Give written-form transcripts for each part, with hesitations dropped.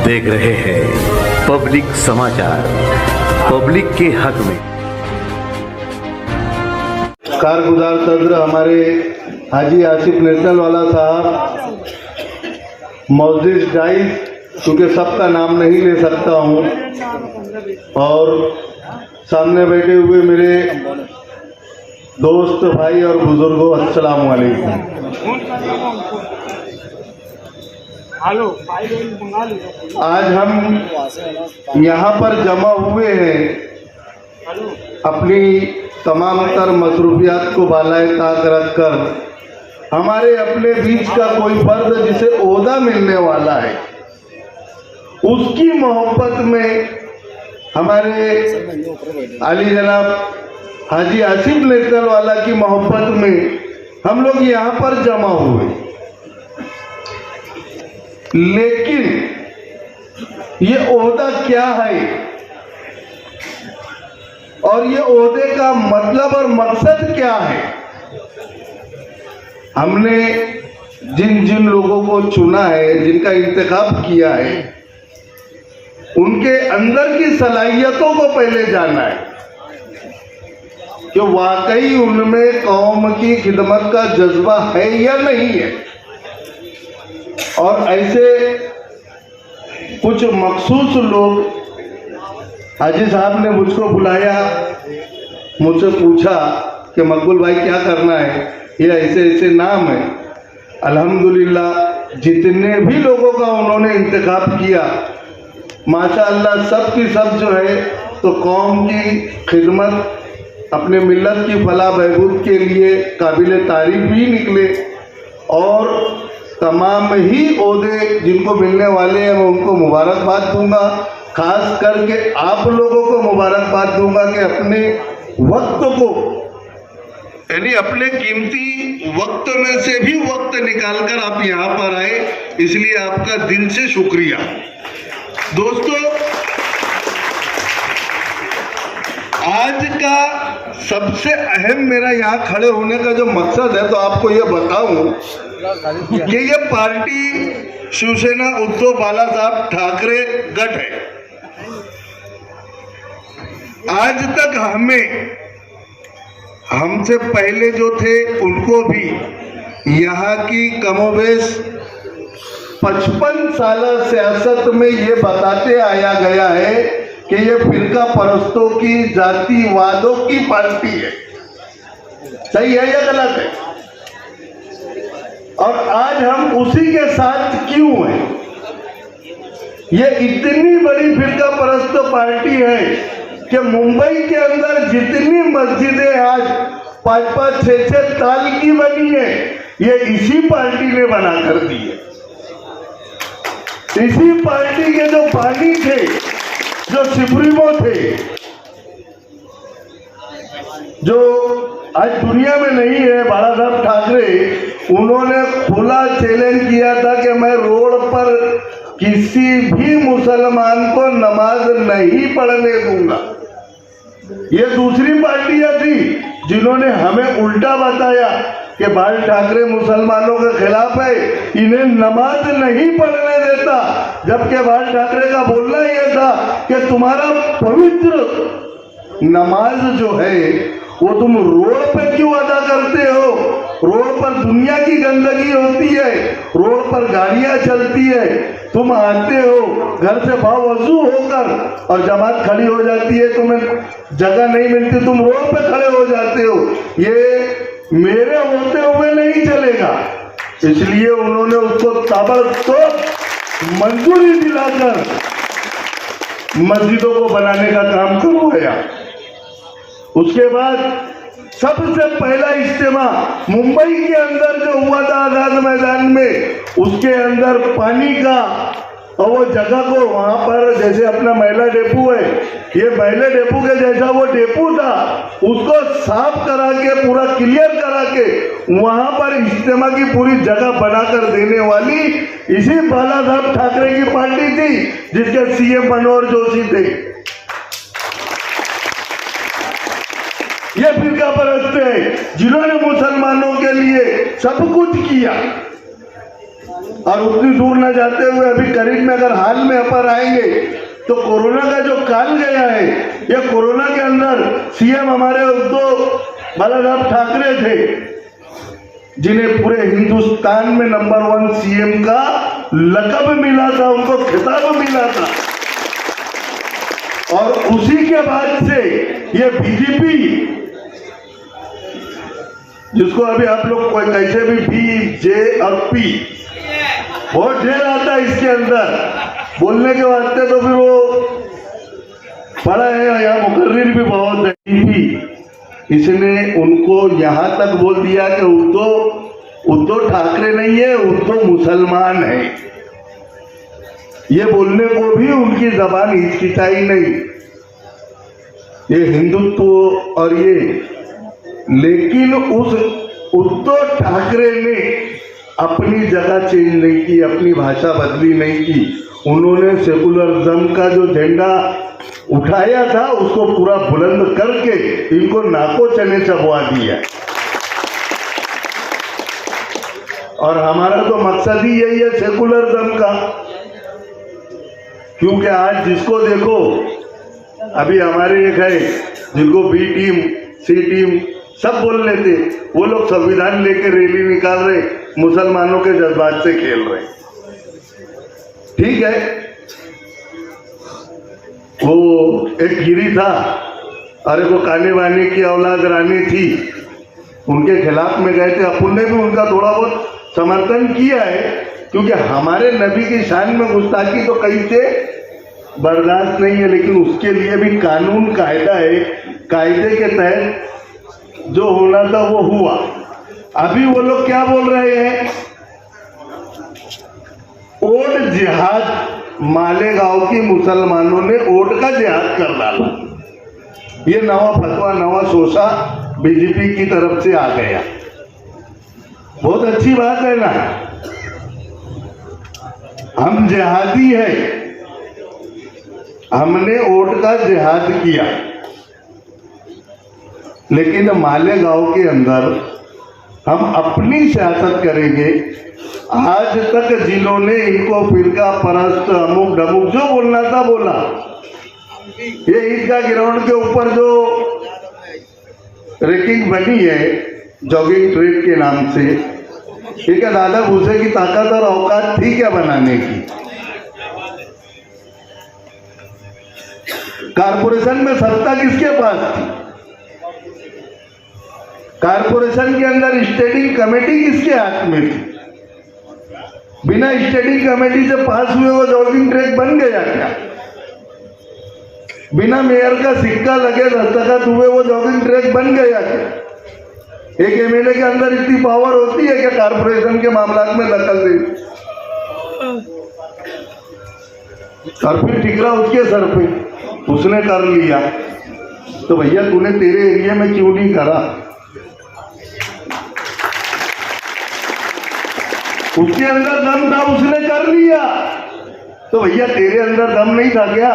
देख रहे हैं पब्लिक समाचार, पब्लिक के हक में। कारगुजार सदर हमारे हाजी आसिफ नेशनल वाला साहब, मोजिज डाइस, क्योंकि सबका नाम नहीं ले सकता हूँ, और सामने बैठे हुए मेरे दोस्त भाई और बुजुर्गों, अस्सलाम वालेकुम। आज हम यहाँ पर जमा हुए हैं अपनी तमाम तर मसरूफियात को बालाए ताक रखकर। हमारे अपने बीच का कोई फर्द जिसे ओहदा मिलने वाला है, उसकी मोहब्बत में हमारे अली जनाब हाजी आसिफ नेशनल वाला की मोहब्बत में हम लोग यहाँ पर जमा हुए। लेकिन ये ओहदा क्या है और ये ओहदे का मतलब और मकसद क्या है? हमने जिन जिन लोगों को चुना है, जिनका इंतखाब किया है, उनके अंदर की सलाहियतों को पहले जाना है कि वाकई उनमें कौम की खिदमत का जज्बा है या नहीं है। और ऐसे कुछ मखसूस लोग, हाजी साहब ने मुझको बुलाया, मुझसे पूछा कि मकबूल भाई क्या करना है, ये ऐसे ऐसे नाम है। अल्हम्दुलिल्लाह जितने भी लोगों का उन्होंने इंतखाब किया, माशाअल्लाह सब की सब जो है तो कौम की खिदमत, अपने मिल्लत की फलाह बहबूद के लिए काबिल तारीफ भी निकले। और तमाम ही ओहदे जिनको मिलने वाले हैं मैं उनको मुबारकबाद दूंगा। खास करके आप लोगों को मुबारकबाद दूंगा कि अपने वक्त को, यानी अपने कीमती वक्त में से भी वक्त निकालकर आप यहाँ पर आए, इसलिए आपका दिल से शुक्रिया। दोस्तों, आज का सबसे अहम मेरा यहाँ खड़े होने का जो मकसद है, तो आपको ये बताऊं कि ये पार्टी शिवसेना उद्धव बाला साहब ठाकरे गठ है। आज तक हमसे पहले जो थे उनको भी यहाँ की कमोबेश 55 साल सियासत में ये बताते आया गया है कि ये फिरका परस्तों की, जातिवादों की पार्टी है। सही है या गलत है? और आज हम उसी के साथ क्यों हैं? ये इतनी बड़ी फिरका परस्त पार्टी है कि मुंबई के अंदर जितनी मस्जिदें आज 5-5, 6-6 ताल की बनी है, ये इसी पार्टी ने बना कर दी है। इसी पार्टी के जो बानी थे, जो सुप्रीमो थे, जो आज दुनिया में नहीं है, बाला साहब ठाकरे, उन्होंने खुला चैलेंज किया था कि मैं रोड पर किसी भी मुसलमान को नमाज नहीं पढ़ने दूंगा। ये दूसरी पार्टियां थी जिन्होंने हमें उल्टा बताया कि बाल ठाकरे मुसलमानों के खिलाफ है, इन्हें नमाज नहीं पढ़ने देता। जबकि बाल ठाकरे का बोलना यह था कि तुम्हारा पवित्र नमाज जो है वो तुम रोड पे क्यों अदा करते हो? रोड पर दुनिया की गंदगी होती है, रोड पर गाड़ियां चलती है, तुम आते हो घर से बावजू होकर और जमात खड़ी हो जाती है, तुम्हें जगह नहीं मिलती, तुम रोड पे खड़े हो जाते हो। ये मेरे होते हुए नहीं चलेगा। इसलिए उन्होंने उसको ताबड़तोड़ मंजूरी दिलाकर मस्जिदों को बनाने का काम करवाया। उसके बाद सबसे पहला इज्तिमा मुंबई के अंदर जो हुआ था आजाद मैदान में, उसके अंदर पानी का और वो जगह को वहां पर, जैसे अपना महिला डेपो है, ये महिला डेपो के जैसा वो डेपो था, उसको साफ करा के, पूरा क्लियर करा के वहां पर इज्तिमा की पूरी जगह बनाकर देने वाली इसी बाला साहब ठाकरे की पार्टी थी, जिसके सीएम मनोहर जोशी थे। ये फिरका परस्त है जिन्होंने मुसलमानों के लिए सब कुछ किया। और उतनी दूर न जाते हुए अभी करीब में अगर हाल में अपर आएंगे तो कोरोना का जो काल गया है, या कोरोना के अंदर सीएम हमारे उद्धव बालासाहब ठाकरे थे, जिन्हें पूरे हिंदुस्तान में नंबर 1 सीएम का लक़ब मिला था, उनको खिताब मिला था। और उसी के बाद से ये बीजेपी, जिसको अभी आप लोग कोई कैसे भी बी, जे और पी बहुत ढेर आता है इसके अंदर बोलने के वास्ते, तो फिर वो पढ़ा है, यहाँ मुकर्रिर भी बहुत है। इसने उनको यहाँ तक बोल दिया कि उद्धव ठाकरे नहीं है, उद्धव मुसलमान है। ये बोलने को भी उनकी जबान हिचकिचाई नहीं, ये हिंदुत्व और ये। लेकिन उस उद्धव ठाकरे ने अपनी जगह चेंज नहीं की, अपनी भाषा बदली नहीं की। उन्होंने सेकुलरिज्म का जो झंडा उठाया था उसको पूरा बुलंद करके इनको नाको चने चबवा दिया। और हमारा तो मकसद ही यही है सेकुलरिज्म का, क्योंकि आज जिसको देखो, अभी हमारे एक है जिनको बी टीम, सी टीम सब बोल लेते, वो लोग संविधान लेके रैली निकाल रहे, मुसलमानों के जज्बात से खेल रहे। ठीक है, वो एक गिरी था, अरे वो काने वाने की औलाद रानी थी, उनके खिलाफ में गए थे। अपन ने भी उनका थोड़ा बहुत समर्थन किया है, क्योंकि हमारे नबी की शान में गुस्ताखी तो कहीं से बर्दाश्त नहीं है। लेकिन उसके लिए भी कानून कायदा है, कायदे के तहत जो होना था वो हुआ। अभी वो लोग क्या बोल रहे हैं, ओट जिहाद, मालेगांव की मुसलमानों ने ओट का जिहाद कर डाला। ये नवा फतवा, नवा शोषा बीजेपी की तरफ से आ गया। बहुत अच्छी बात है ना, हम जिहादी है, हमने ओट का जिहाद किया। लेकिन मालेगांव के अंदर हम अपनी सियासत करेंगे। आज तक जिन्होंने इनको फिरका परस्त, अमुक डमुक जो बोलना था बोला। ये ईदगाह ग्राउंड के ऊपर जो रेकिंग बनी है जॉगिंग ट्रैक के नाम से, ये क्या दादा भूसे की ताकत और औकात थी क्या बनाने की? कारपोरेशन में सत्ता किसके पास थी? कारपोरेशन के अंदर स्टैंडिंग कमेटी किसके हाथ में थी? बिना स्टैंडिंग कमेटी से पास हुए वो जॉगिंग ट्रैक बन गया क्या? बिना मेयर का सिक्का लगे दस्तखत हुए वो जॉगिंग ट्रैक बन गया क्या? एक एमएलए के अंदर इतनी पावर होती है क्या कारपोरेशन के मामलात में दखल दे? और फिर ठिकरा उसके सर पे, उसने कर लिया, तो भैया तूने तेरे एरिया में क्यों नहीं करा? उसके अंदर दम था, उसने कर लिया, तो भैया तेरे अंदर दम नहीं था क्या?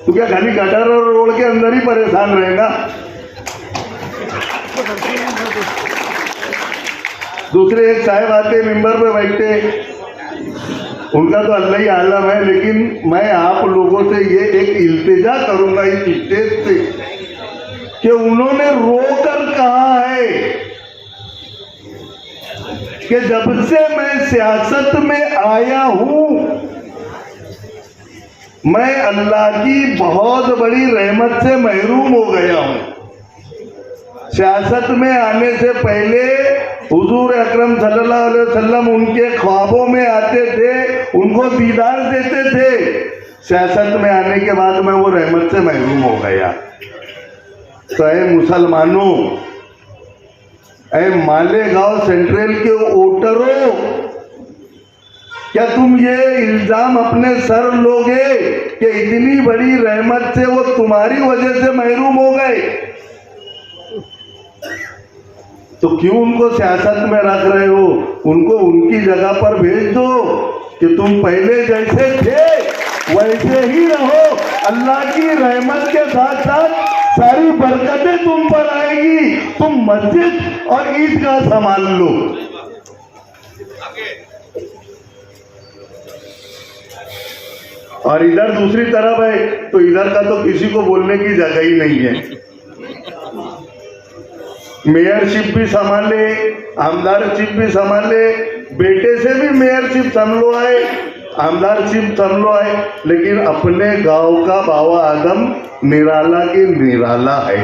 तू क्या खाली गटर और रोड के अंदर ही परेशान रहेगा? दूसरे एक साहब आते मेंबर पे बैठते, उनका तो अल्लाह ही आलम है। लेकिन मैं आप लोगों से ये एक इल्तिजा करूंगा इस स्टेज से कि उन्होंने रोकर कहा है कि जब से मैं सियासत में आया हूं, मैं अल्लाह की बहुत बड़ी रहमत से महरूम हो गया हूं। सियासत में आने से पहले हुजूर अकरम सल्लल्लाहु अलैहि वसल्लम उनके ख्वाबों में आते थे, उनको दीदार देते थे। सियासत में आने के बाद मैं वो रहमत से महरूम हो गया। तो ऐ मुसलमानों, ऐ मालेगांव सेंट्रल के वोटरों, क्या तुम ये इल्जाम अपने सर लोगे कि इतनी बड़ी रहमत से वो तुम्हारी वजह से महरूम हो गए? तो क्यों उनको सियासत में रख रहे हो? उनको उनकी जगह पर भेज दो कि तुम पहले जैसे थे वैसे ही रहो। अल्लाह की रहमत के साथ साथ सारी बरकतें तुम पर आएगी। तुम मस्जिद और ईदगाह संभाल लो। और इधर दूसरी तरफ है तो इधर का तो किसी को बोलने की जगह ही नहीं है। मेयरशिप भी संभाले, आमदारशिप भी संभाले, बेटे से भी मेयरशिप संभलो है, आमदारशिप संभलो है, लेकिन अपने गांव का बाबा आदम निराला के निराला है।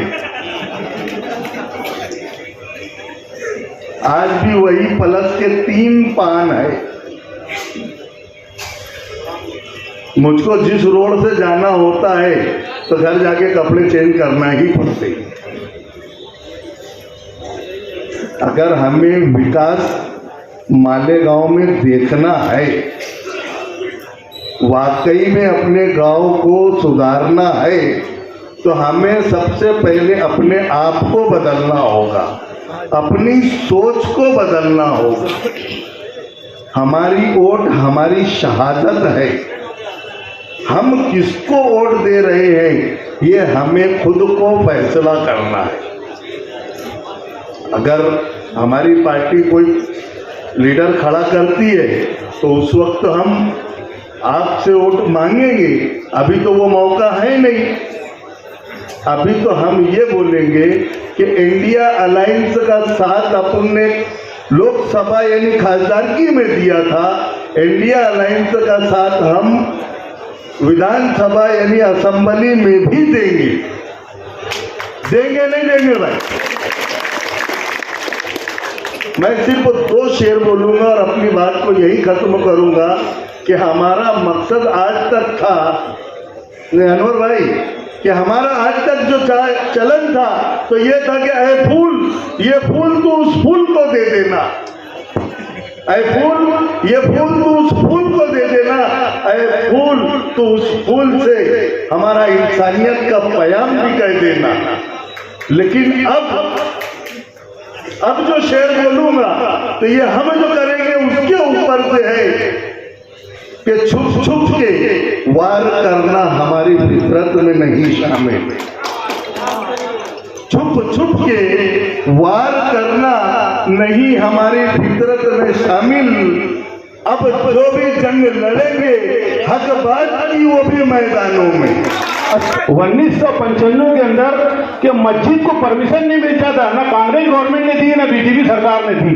आज भी वही पलक के 3 पान है। मुझको जिस रोड से जाना होता है तो घर जाके कपड़े चेंज करना ही पड़ते हैं। अगर हमें विकास मालेगांव में देखना है, वाकई में अपने गांव को सुधारना है, तो हमें सबसे पहले अपने आप को बदलना होगा, अपनी सोच को बदलना होगा। हमारी वोट हमारी शहादत है। हम किसको वोट दे रहे हैं ये हमें खुद को फैसला करना है। अगर हमारी पार्टी कोई लीडर खड़ा करती है तो उस वक्त हम आपसे वोट मांगेंगे। अभी तो वो मौका है नहीं। अभी तो हम ये बोलेंगे कि इंडिया अलायंस का साथ अपन ने लोकसभा यानी खासदारकी में दिया था, इंडिया अलायंस का साथ हम विधानसभा यानी असेंबली में भी देंगे। देंगे नहीं देंगे भाई? मैं सिर्फ 2 शेर बोलूंगा और अपनी बात को यही खत्म करूंगा कि हमारा मकसद आज तक था, अनवर भाई, कि हमारा आज तक जो चलन था तो ये था कि ऐ फूल, ये फूल तो उस फूल को दे देना, ऐ फूल, ये फूल तो उस फूल को दे देना, ऐ फूल तो उस फूल से हमारा इंसानियत का प्याम भी कह देना। लेकिन अब जो शेर बोलूंगा तो ये हम जो करेंगे उसके ऊपर से है कि छुप छुप के वार करना हमारी फितरत में नहीं शामिल। छुप छुप के वार करना नहीं हमारी फितरत में शामिल। अब जो भी जंग लड़ेंगे हक बात की वो भी मैदानों में। 1995 के अंदर कि मस्जिद को परमिशन नहीं मिलता था, ना कांग्रेस गवर्नमेंट ने दी ना बीजेपी सरकार ने दी।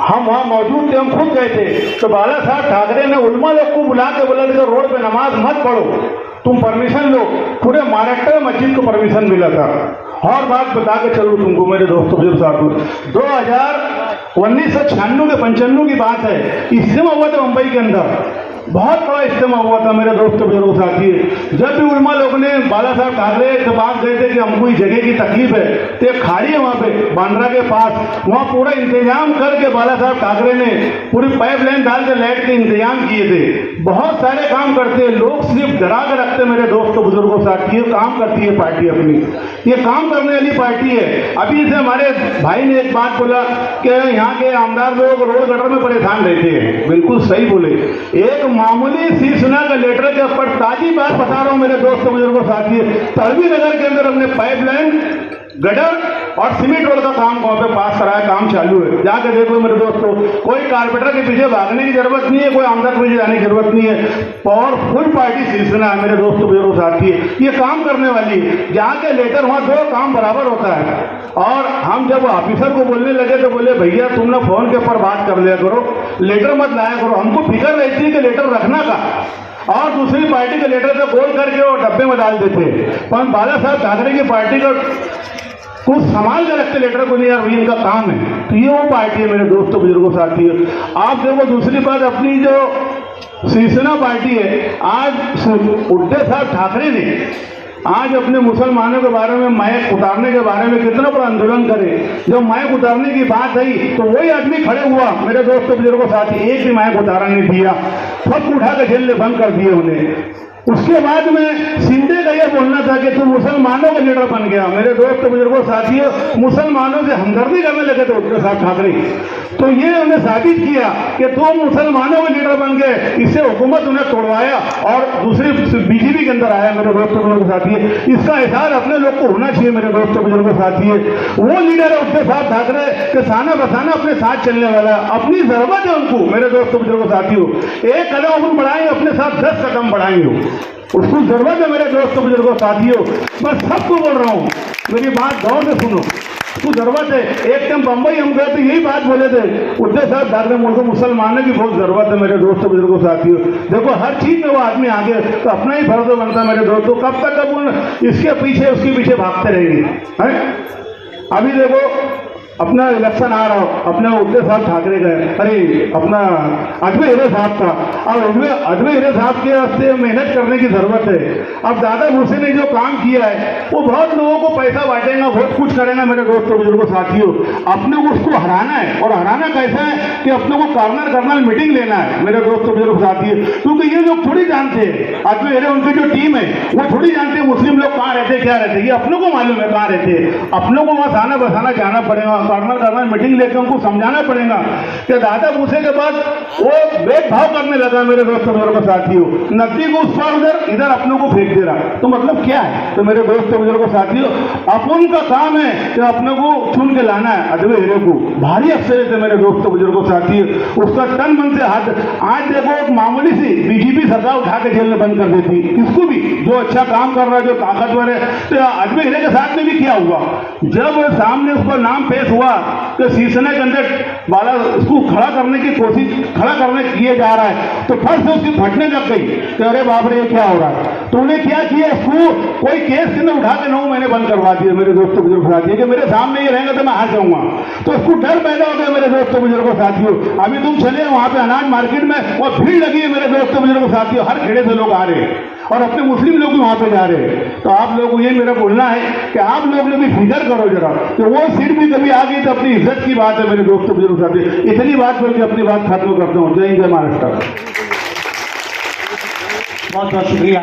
हम वहाँ मौजूद थे, हम खुद गए थे। तो बाला साहब ठाकरे ने उलमा लोग को बुला के बोला कि रोड पे नमाज मत पढ़ो, तुम परमिशन लो। पूरे महाराष्ट्र में मस्जिद को परमिशन मिला था। और बात बता के चलूँ तुमको मेरे दोस्तों बुजुर्ग साथियों, 1996 के 95 की बात है, इज्तिमा हुआ था मुंबई के अंदर, बहुत बड़ा इज्तिमा हुआ था मेरे दोस्तों बुजुर्ग साथी। जब भी उलमा लोग ने बाला साहब ठाकरे के पास गए थे कि हमको इस जगह की तकलीफ है, तो एक खाड़ी है वहाँ पे बांद्रा के पास, वहाँ पूरा इंतजाम करके बाला साहब ठाकरे ने पूरी पाइपलाइन डाल के लाइट के इंतजाम किए थे। बहुत सारे काम करते हैं लोग, सिर्फ डरा के रखते। मेरे दोस्तों बुजुर्गों साथी, ये काम करती है पार्टी अपनी, ये काम करने वाली पार्टी है। अभी से हमारे भाई ने एक बात बोला कि यहाँ के आमदार लोग रोड गटर में परेशान रहते हैं। बिल्कुल सही बोले। एक मामूली सी सुना का लेटर के ऊपर ताजी बात बता रहा हूं मेरे दोस्तों बुजुर्गों साथी, तड़वी नगर के अंदर हमने पाइपलाइन, गटर और सीमेंट रोड का काम वहां पे पास कराया, काम चालू है। जाके देखो मेरे दोस्तों, कोई कारपेंटर के पीछे भागने की जरूरत नहीं है, कोई आमदार के पीछे जाने की जरूरत नहीं है। पावरफुल पार्टी शिवसेना है मेरे दोस्तों बुजुर्गों साथी, ये काम करने वाली। जहाँ के लेटर वहाँ 2 काम बराबर होता है। और हम जब ऑफिसर को बोलने लगे तो बोले भैया तुम ना फोन के ऊपर बात कर लिया करो, लेटर मत लाया करो। हमको फिक्र रहती है कि लेटर रखना का, और दूसरी पार्टी के लेटर को बोल करके वो डब्बे में डाल देते। पर बाला साहब ठाकरे की पार्टी का कुछ संभाल के रखते लेटर को, नहीं यार इनका काम है। तो ये वो पार्टी है मेरे दोस्तों बुजुर्गों साथी। आप देखो दूसरी बात, अपनी जो शिवसेना पार्टी है, आज उद्धव साहब ठाकरे ने आज अपने मुसलमानों के बारे में माइक उतारने के बारे में कितना बड़ा आंदोलन करे। जब माइक उतारने की बात आई तो वही आदमी खड़े हुआ मेरे दोस्तों बुजुर्गों साथी, एक भी माइक उतारा नहीं दिया, सब उठा के जेल में बंद कर दिए उन्हें। उसके बाद में शिंदे का ये बोलना था कि तू मुसलमानों का लीडर बन गया। मेरे दोस्त बुजुर्गों साथियों, मुसलमानों से हमदर्दी करने लगे थे उद्धव साहब ठाकरे। तो ये उन्हें साबित किया कि तुम मुसलमानों के लीडर बन गए, इससे हुकूमत उन्हें तोड़वाया और दूसरी बीजेपी के अंदर आया। मेरे दोस्त बुजुर्गों साथियों, इसका एहसास अपने लोग को होना चाहिए। मेरे दोस्त बुजुर्गों साथियों, वो लीडर है उद्धव साहब ठाकरे के साना बसाना अपने साथ चलने वाला, अपनी जरूरत है उनको। मेरे दोस्त बुजुर्गों साथियों, एक कदम अपन बढ़ाएंगे, अपने साथ 10 कदम बढ़ाएंगे, उसको जरूरत है। मेरे दोस्तों बुजुर्गों साथियों, मैं सबको बोल रहा हूँ, मेरी बात गौर से सुनो, उसको जरूरत है। एक टाइम बंबई हम गए तो यही बात बोले थे उद्धव साहब ठाकरे, मुझको मुसलमानों की बहुत जरूरत है। मेरे दोस्तों बुजुर्गों साथियों, देखो हर चीज में वो आदमी आगे, तो अपना ही फर्ज बनता है। मेरे दोस्तों, कब तक अब उन इसके पीछे उसके पीछे भागते रहेंगे हैं? अभी देखो अपना इलेक्शन आ रहा हो, अपने उद्धव साहब ठाकरे गए, अरे अपना अजमेर हीरे साहब का, अब अजमेर हीरे साहब के वास्ते मेहनत करने की जरूरत है। अब दादा भूसे ने जो काम किया है वो बहुत लोगों को पैसा बांटेगा, बहुत कुछ करेगा। मेरे दोस्तों बुजुर्गों साथियों, अपने को उसको हराना है, और हराना कैसा है कि अपने को कार्नर मीटिंग लेना है। मेरे दोस्तों बुजुर्गों साथियों, क्योंकि ये लोग थोड़ी जानते हैं, अजमेर हीरे उनकी जो टीम है वो थोड़ी जानते हैं मुस्लिम लोग कहाँ रहते क्या रहते, ये अपनों को मालूम है कहाँ रहते। अपनों को वहाँ आना बसाना जाना पड़ेगा, कार्नर मीटिंग लेकर उनको समझाना पड़ेगा कि दादा भूसे के बाद वो भेदभाव करने लगा। मेरे दोस्तों बुजुर्गों साथियों, नकदी को उस पार इधर अपनों को फेंक दे रहा, तो मतलब क्या है? तो मेरे दोस्तों बुजुर्गों साथियों, अपन का काम है कि अपने को चुन के लाना है अजमेर हीरे को। भारी अफसर थे मेरे दोस्तों बुजुर्गों साथियों, उसका तन मन से हाथ। आज देखो एक मामूली सी बीजेपी सरकार उठा के जेल में बंद कर देती, किसको भी जो अच्छा काम कर रहा है, जो ताकतवर है। तो अजमेर हीरे के साथ में भी क्या हुआ, जब सामने उसका नाम पेश हुआ कि शिवसेना के अंदर वाला उसको खड़ा करने की कोशिश किए जा रहा है, तो फट से उसकी फटने लग गई कि अरे बाप रे ये क्या हो रहा है। तो उन्हें क्या किया, इसको कोई केस के अंदर उठा के 9 महीने बंद करवा दिए। मेरे दोस्तों बुजुर्गों साथियों, कि मेरे सामने ये रहेगा तो मैं हार जाऊंगा, तो उसको डर पैदा हो गया। मेरे दोस्तों बुजुर्गों साथियों, अभी तुम चले वहां पे अनाज मार्केट में और भीड़ लगी है। मेरे दोस्तों बुजुर्गों साथियों, हर खेड़े से लोग आ रहे हैं और अपने मुस्लिम लोग भी वहां पे जा रहे हैं। तो आप लोगों को ये मेरा बोलना है कि आप लोग ने भी फिक्र करो जरा, तो वो सीट भी कभी आ गई तो अपनी इज्जत की बात है। मेरे दोस्तों बुजुर्ग साथी, इतनी बात करके अपनी बात खत्म करता हूँ। जय हिंद, जय महाराष्ट्र। बहुत बहुत शुक्रिया।